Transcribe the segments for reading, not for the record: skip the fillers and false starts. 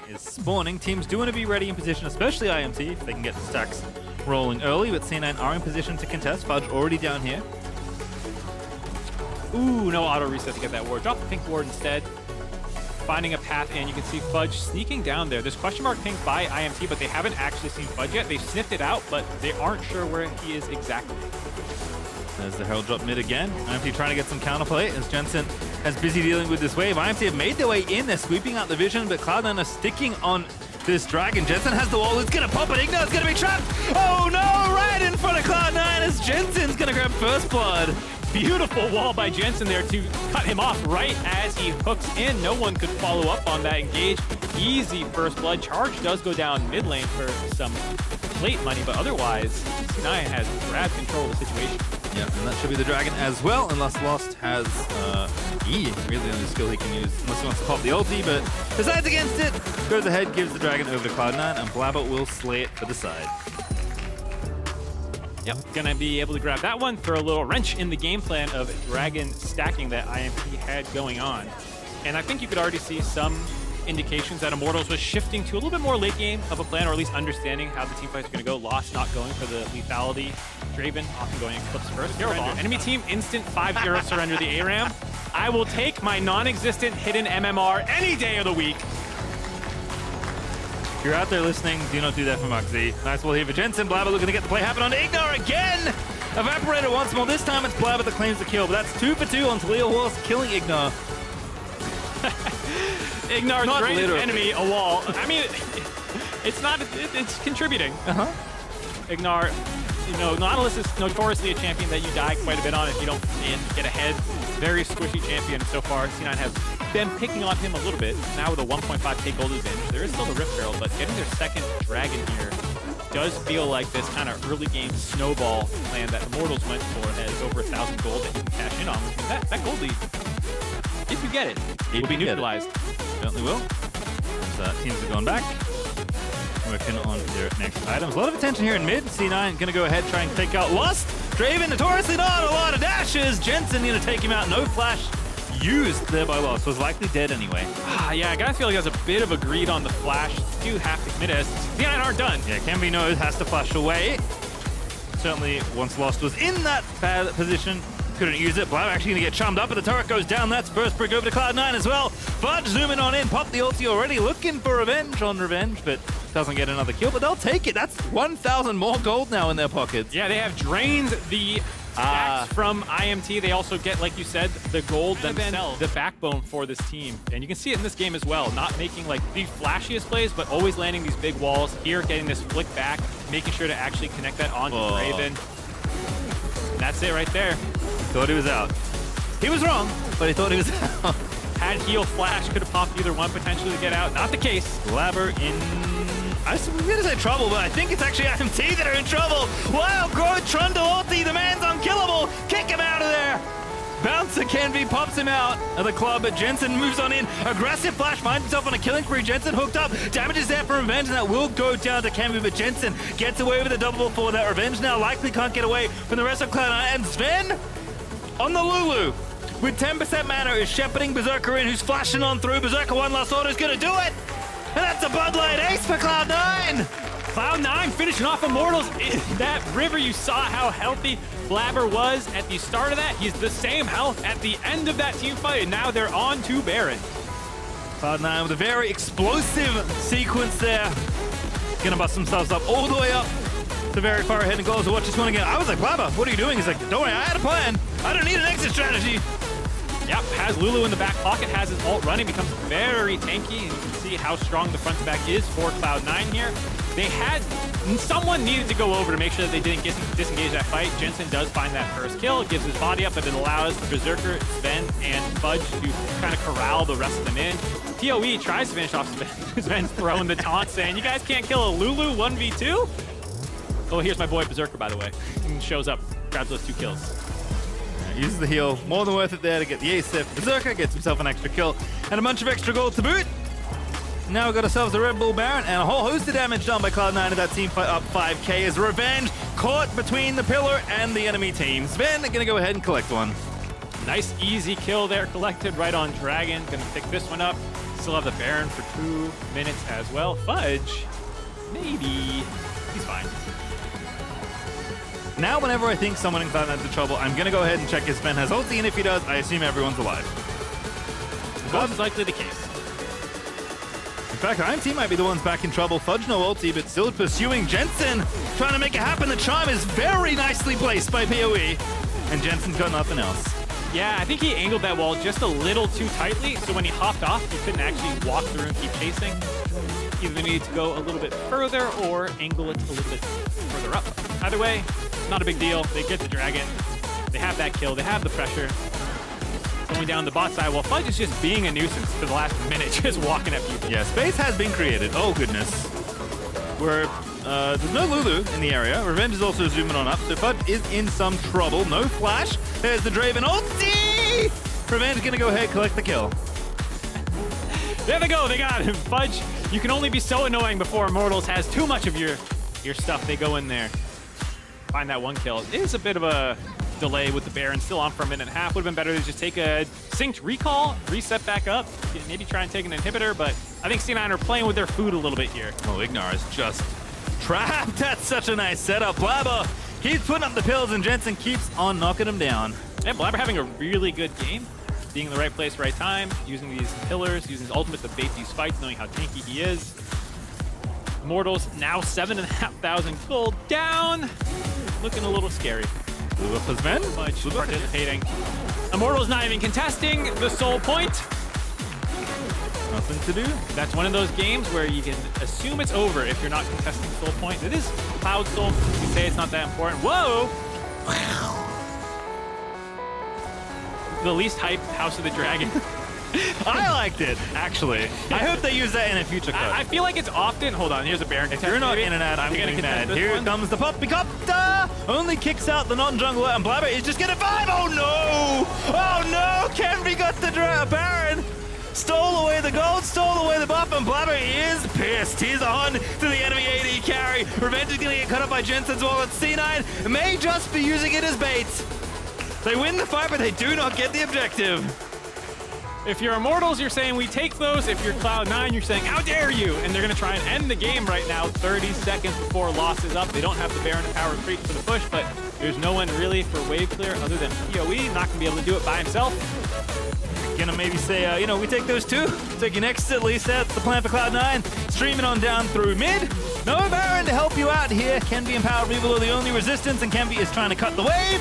is spawning. Teams do want to be ready in position, especially IMT, if they can get the stacks rolling early, but C9 are in position to contest. Fudge already down here. Ooh, no auto reset to get that ward. Drop the pink ward instead. Finding a path in. You can see Fudge sneaking down there. There's question mark pink by IMT, but they haven't actually seen Fudge yet. They've sniffed it out, but they aren't sure where he is exactly. There's the Herald drop mid again. IMT trying to get some counterplay as Jensen has busy dealing with this wave. IMT have made their way in. They're sweeping out the vision, but Cloud9 are sticking on this dragon. Jensen has the wall. It's going to pop it. Ignor's going to be trapped. Oh no! Right in front of Cloud9 as Jensen's going to grab first blood. Beautiful wall by Jensen there to cut him off right as he hooks in. No one could follow up on that engage. Easy first blood. Charge does go down mid lane for some plate money, but otherwise, C9 has grabbed control of the situation. Yeah, and that should be the dragon as well, unless Lost has E, really the only skill he can use, unless he wants to pop the ulti, but decides against it, goes ahead, gives the dragon over to Cloud9, and Blaber will slay it for the side. Yep, gonna be able to grab that one, throw a little wrench in the game plan of dragon stacking that IMT had going on. And I think you could already see some indications that Immortals was shifting to a little bit more late game of a plan, or at least understanding how the team fights are going to go. Lost not going for the lethality. Draven often going Eclipse first. Enemy team instant 5-0 surrender the ARAM. I will take my non-existent hidden MMR any day of the week. If you're out there listening, do not do that for Mugsy. Nice wall here for Jensen. Blaber looking to get the play happen on Ignor again! Evaporated once more. This time it's Blaber that claims the kill, but that's 2 for 2 on Talia Horse, killing Ignor. Ignor drains his enemy a wall. I mean, it's not, it's contributing. Ignor, you know, Nautilus is notoriously a champion that you die quite a bit on if you don't get ahead. Very squishy champion so far. C9 has been picking on him a little bit. Now with a 1.5k gold advantage, there is still the Rift Herald, but getting their second dragon here does feel like this kind of early game snowball plan that Immortals went for has over 1,000 gold that you can cash in on. That gold lead, if you get it, will be neutralized. Certainly will. As teams are going back, working on their next items. A lot of attention here in mid. C9 going to go ahead, try and take out Lost. Draven notoriously not a lot of dashes. Jensen going to take him out. No flash used there by Lost. Was likely dead anyway. Yeah, I gotta feel like he has a bit of a greed on the flash. Do have to commit as C9 aren't done. Yeah, Kenby knows has to flash away. Certainly once Lost was in that bad position, couldn't use it. Blaber actually going to get chummed up, and the turret goes down. That's first brick over to Cloud9 as well. Fudge zooming on in, pop the ulti already, looking for revenge on revenge, but doesn't get another kill, but they'll take it. That's 1,000 more gold now in their pockets. Yeah, they have drained the stacks from IMT. They also get, like you said, the gold themselves, the backbone for this team. And you can see it in this game as well, not making like the flashiest plays, but always landing these big walls. Here, getting this flick back, making sure to actually connect that onto Draven. That's it right there. Thought he was out. He was wrong, but he thought he was out. Had heal flash, could have popped either one potentially to get out. Not the case. Blaber in, I was going to say trouble, but I think it's actually IMT that are in trouble. Wow, growth Trundle ulti, the man's unkillable. Kick him out of there. Bouncer Kenby pops him out of the club, but Jensen moves on in. Aggressive flash, finds himself on a killing spree. Jensen hooked up. Damage is there for revenge, and that will go down to Kenby, but Jensen gets away with a double for that revenge. Now likely can't get away from the rest of Cloud9. And Sven on the Lulu with 10% mana is shepherding Berserker in, who's flashing on through. Berserker one last order is going to do it. And that's a Bud Light ace for Cloud9. Cloud9 finishing off Immortals in that river. You saw how healthy Blaber was at the start of that. He's the same health at the end of that team fight, and now they're on to Baron. Cloud9 with a very explosive sequence there. Gonna bust themselves up all the way up to very far ahead and goes to watch this one again. I was like, Blaber, what are you doing? He's like, don't worry, I had a plan. I don't need an exit strategy. Yep, has Lulu in the back pocket, has his ult running, becomes very tanky, and you can see how strong the front to back is for Cloud9 here. They had, someone needed to go over to make sure that they didn't disengage that fight. Jensen does find that first kill, gives his body up, but it allows Berserker, Sven, and Fudge to kind of corral the rest of them in. PoE tries to finish off Sven. Sven's throwing the taunt, saying, you guys can't kill a Lulu 1v2? Oh, here's my boy Berserker, by the way. He shows up, grabs those 2 kills. Uses the heal, more than worth it there to get the ace there. Berserker gets himself an extra kill and a bunch of extra gold to boot. Now we've got ourselves a Red Bull Baron and a whole host of damage done by Cloud9 of that team fight up 5k as revenge caught between the pillar and the enemy team. Sven gonna go ahead and collect one. Nice easy kill there collected right on Dragon. Gonna pick this one up. still have the Baron for 2 minutes as well. Fudge, maybe. He's fine. Now, whenever I think someone in Cloud9's in trouble, I'm going to go ahead and check if Sven has ulti, and if he does, I assume everyone's alive. Most likely the case. In fact, IMT might be the ones back in trouble. Fudge no ulti, but still pursuing Jensen, trying to make it happen. The charm is very nicely placed by PoE, and Jensen's got nothing else. Yeah, I think he angled that wall just a little too tightly, so when he hopped off, he couldn't actually walk through and keep chasing. Either need to go a little bit further or angle it a little bit further up. Either way, not a big deal. They get the dragon. They have that kill. They have the pressure. Going down the bot side, while Fudge is just being a nuisance for the last minute, just walking at people. Yeah, space has been created. Oh, goodness. Where there's no Lulu in the area. Revenge is also zooming on up, so Fudge is in some trouble. No flash. There's the Draven ulti! Revenge gonna go ahead, collect the kill. There they go, they got him. Fudge, you can only be so annoying before Immortals has too much of your stuff. They go in there. Find that one kill. It is a bit of a delay with the Baron still on for a minute and a half. Would have been better to just take a synced recall, reset back up, maybe try and take an inhibitor, but I think C9 are playing with their food a little bit here. Oh, Ignar is just trapped. That's such a nice setup. Blaber keeps putting up the pills, and Jensen keeps on knocking him down. Yeah, Blaber having a really good game, being in the right place, right time, using these pillars, using his ultimate to bait these fights, knowing how tanky he is. Immortals now 7,500 gold down, looking a little scary. Blue up as men. Fudge participating. Immortals not even contesting the soul point. Nothing to do. That's one of those games where you can assume it's over if you're not contesting soul point. It is Cloud Soul. You say it's not that important. Whoa! The least hype House of the Dragon. I liked it, actually. I hope they use that in a future cut. I feel like it's often... Hold on, here's a Baron. If you're not in and out, I'm getting mad. Here comes the Poppycopter! Only kicks out the non-jungler, and Blaber is just gonna vibe! Oh no! Oh no! Kenby got the Baron! Stole away the gold, stole away the buff, and Blaber is pissed. He's on to the enemy AD carry. Revenge is gonna get cut up by Jensen as well. C9 may just be using it as bait. They win the fight, but they do not get the objective. If you're Immortals, you're saying we take those. If you're Cloud9, you're saying how dare you? And they're going to try and end the game right now. 30 seconds before loss is up. They don't have the Baron and power creep for the push, but there's no one really for wave clear other than PoE. Not going to be able to do it by himself. Gonna maybe say, we take those two. Take your next at least. That's the plan for Cloud9. Streaming on down through mid. No Baron to help you out here. Kenby and Power Reaver are the only resistance, and Kenby is trying to cut the wave.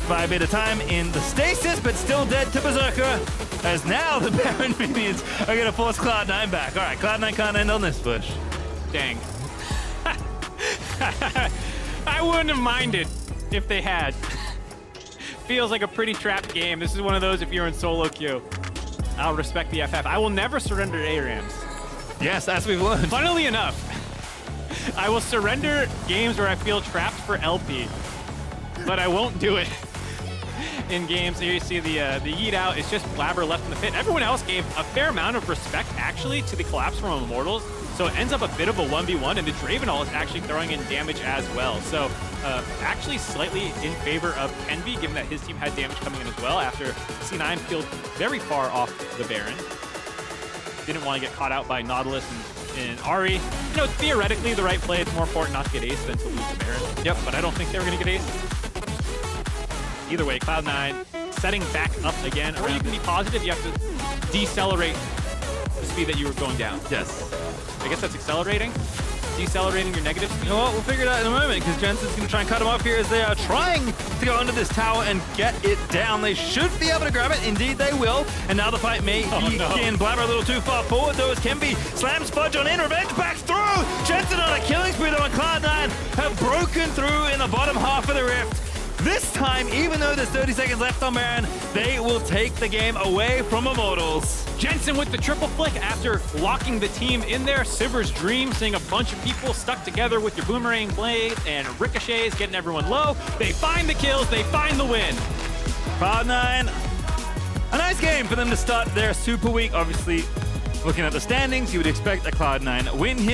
By a bit of time in the stasis, but still dead to Berserker, as now the Baron minions are going to force Cloud9 back. All right, Cloud9 can't end on this push. Dang. I wouldn't have minded if they had. Feels like a pretty trapped game. This is one of those if you're in solo queue. I'll respect the FF. I will never surrender ARAMs. Yes, as we've learned. Funnily enough, I will surrender games where I feel trapped for LP, but I won't do it in games. Here you see the yeet out. It's just Blaber left in the pit. Everyone else gave a fair amount of respect, actually, to the collapse from Immortals. So it ends up a bit of a 1v1, and the Dravenall is actually throwing in damage as well. So actually slightly in favor of Kenby, given that his team had damage coming in as well after C9 peeled very far off the Baron. Didn't want to get caught out by Nautilus and Ahri. Theoretically the right play. It's more important not to get ace than to lose the Baron. Yep, but I don't think they were going to get ace. Either way, Cloud9 setting back up again. Or you can be positive. You have to decelerate the speed that you were going down. Yes. I guess that's accelerating. Decelerating your negative speed. You know what? We'll figure it out in a moment, because Jensen's going to try and cut him off here as they are trying to go under this tower and get it down. They should be able to grab it. Indeed, they will. And now the fight may begin. Blaber a little too far forward, though, as Kenby slams Fudge on in. Revenge backs through. Jensen on a killing spree, though, and Cloud9 have broken through in the bottom half of the rift. This time, even though there's 30 seconds left on Baron, they will take the game away from Immortals. Jensen with the triple flick after locking the team in there. Sivir's dream, seeing a bunch of people stuck together with your boomerang blade and ricochets, getting everyone low. They find the kills, they find the win. Cloud9, a nice game for them to start their super week. Obviously, looking at the standings, you would expect a Cloud9 win here.